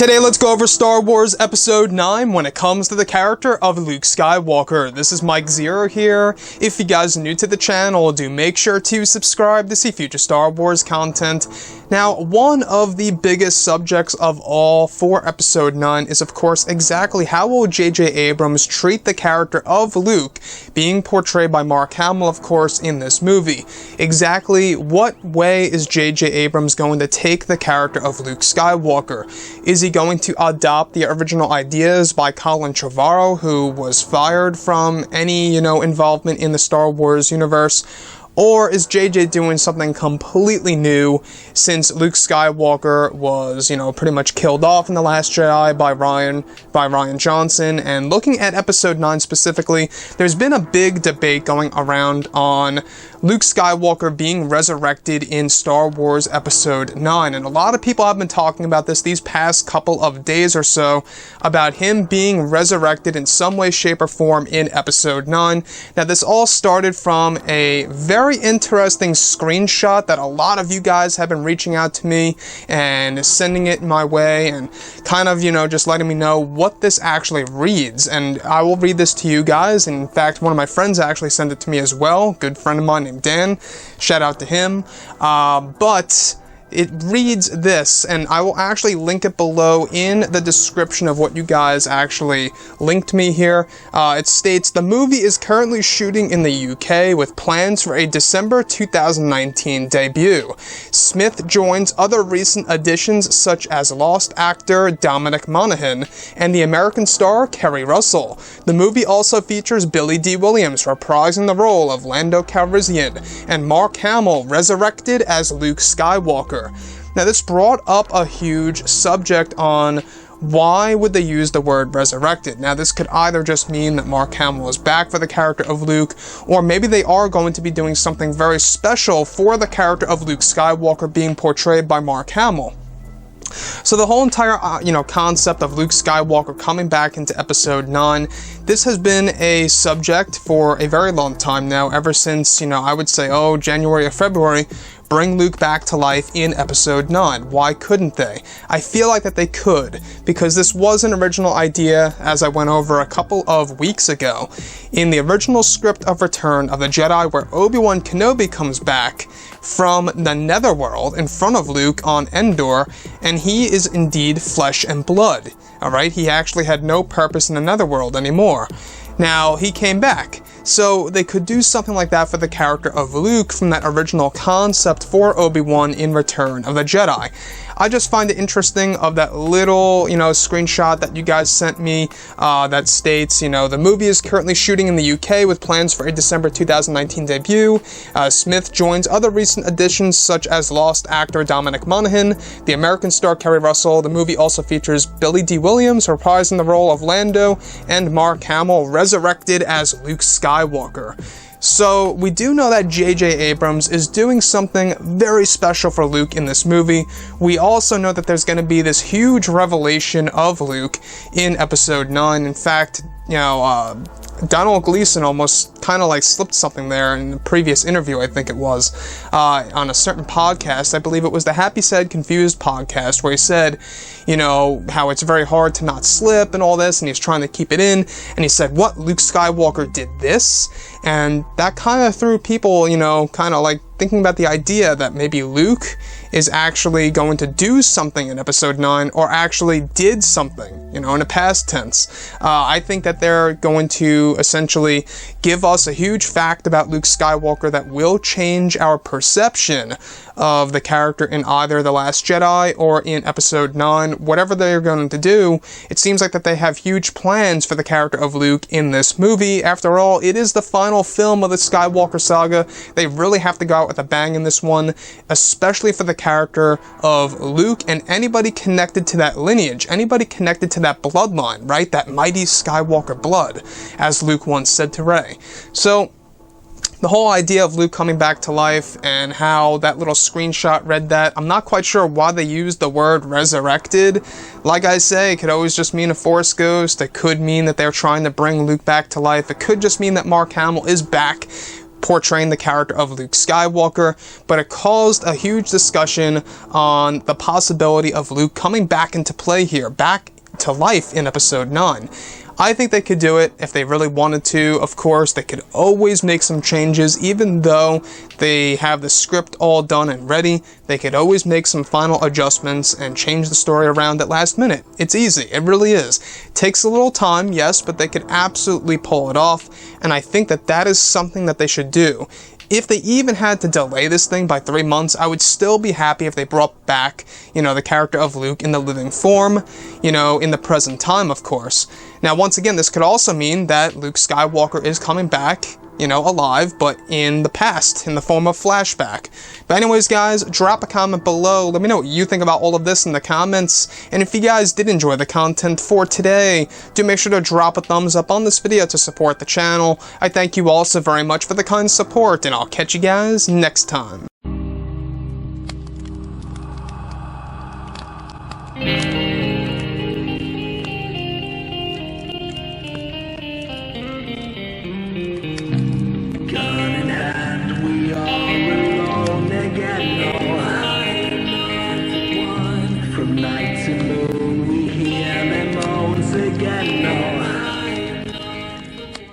Today, let's go over Star Wars Episode 9 when it comes to the character of Luke Skywalker. This is Mike Zero here. If you guys are new to the channel, do make sure to subscribe to see future Star Wars content. Now, one of the biggest subjects of all for Episode 9 is, of course, exactly how will J.J. Abrams treat the character of Luke, being portrayed by Mark Hamill, of course, in this movie. Exactly what way is J.J. Abrams going to take the character of Luke Skywalker? Is he going to adopt the original ideas by Colin Trevorrow, who was fired from any, involvement in the Star Wars universe? Or is JJ doing something completely new, since Luke Skywalker was, pretty much killed off in The Last Jedi by Rian Johnson? And looking at Episode 9 specifically, there's been a big debate going around on Luke Skywalker being resurrected in Star Wars Episode 9. And a lot of people have been talking about this these past couple of days or so, about him being resurrected in some way, shape, or form in Episode 9. Now, this all started from a very interesting screenshot that a lot of you guys have been reaching out to me and sending it my way and kind of, just letting me know what this actually reads. And I will read this to you guys. In fact, one of my friends actually sent it to me as well. Good friend of mine named Dan. Shout out to him. But it reads this, and I will actually link it below in the description of what you guys actually linked me here. It states, the movie is currently shooting in the UK with plans for a December 2019 debut. Smith joins other recent additions such as Lost actor Dominic Monaghan and the American star Kerry Russell. The movie also features Billy D. Williams reprising the role of Lando Calrissian and Mark Hamill resurrected as Luke Skywalker. Now, this brought up a huge subject on why would they use the word resurrected. Now, this could either just mean that Mark Hamill is back for the character of Luke, or maybe they are going to be doing something very special for the character of Luke Skywalker being portrayed by Mark Hamill. So the whole entire, concept of Luke Skywalker coming back into Episode 9, this has been a subject for a very long time now, ever since, I would say, January or February, bring Luke back to life in Episode 9. Why couldn't they? I feel like that they could, because this was an original idea, as I went over a couple of weeks ago. In the original script of Return of the Jedi, where Obi-Wan Kenobi comes back from the Netherworld in front of Luke on Endor, and he is indeed flesh and blood. Alright, he actually had no purpose in the Netherworld anymore. Now, he came back. So they could do something like that for the character of Luke from that original concept for Obi-Wan in Return of the Jedi. I just find it interesting of that little, screenshot that you guys sent me that states, the movie is currently shooting in the UK with plans for a December 2019 debut. Smith joins other recent additions such as Lost actor Dominic Monaghan, the American star Kerry Russell. The movie also features Billy D. Williams reprising the role of Lando and Mark Hamill resurrected as Luke Skywalker. So, we do know that J.J. Abrams is doing something very special for Luke in this movie. We also know that there's going to be this huge revelation of Luke in Episode 9. In fact, Donald Gleason almost kind of slipped something there in the previous interview, I think it was, on a certain podcast. I believe it was the Happy Sad Confused podcast, where he said, how it's very hard to not slip and all this, and he's trying to keep it in, and he said, what, Luke Skywalker did this? And that kind of threw people, thinking about the idea that maybe Luke is actually going to do something in Episode 9, or actually did something, in a past tense. I think that they're going to essentially give us a huge fact about Luke Skywalker that will change our perception of the character in either The Last Jedi or in Episode 9. Whatever they're going to do, it seems like that they have huge plans for the character of Luke in this movie. After all, it is the final film of the Skywalker saga. They really have to go out with a bang in this one, especially for the character of Luke and anybody connected to that lineage, anybody connected to that bloodline, right? That mighty Skywalker blood, as Luke once said to Rey. So, the whole idea of Luke coming back to life and how that little screenshot read that, I'm not quite sure why they used the word resurrected. Like I say, it could always just mean a Force ghost. It could mean that they're trying to bring Luke back to life. It could just mean that Mark Hamill is back portraying the character of Luke Skywalker, but it caused a huge discussion on the possibility of Luke coming back into play here, back to life in Episode 9. I think they could do it if they really wanted to. Of course, they could always make some changes, even though they have the script all done and ready. They could always make some final adjustments and change the story around at last minute. It's easy, it really is. It takes a little time, yes, but they could absolutely pull it off, and I think that that is something that they should do. If they even had to delay this thing by 3 months, I would still be happy if they brought back, the character of Luke in the living form, in the present time, of course. Now, once again, this could also mean that Luke Skywalker is coming back, alive, but in the past, in the form of flashback. But anyways, guys, drop a comment below. Let me know what you think about all of this in the comments. And if you guys did enjoy the content for today, do make sure to drop a thumbs up on this video to support the channel. I thank you all so very much for the kind support, and I'll catch you guys next time.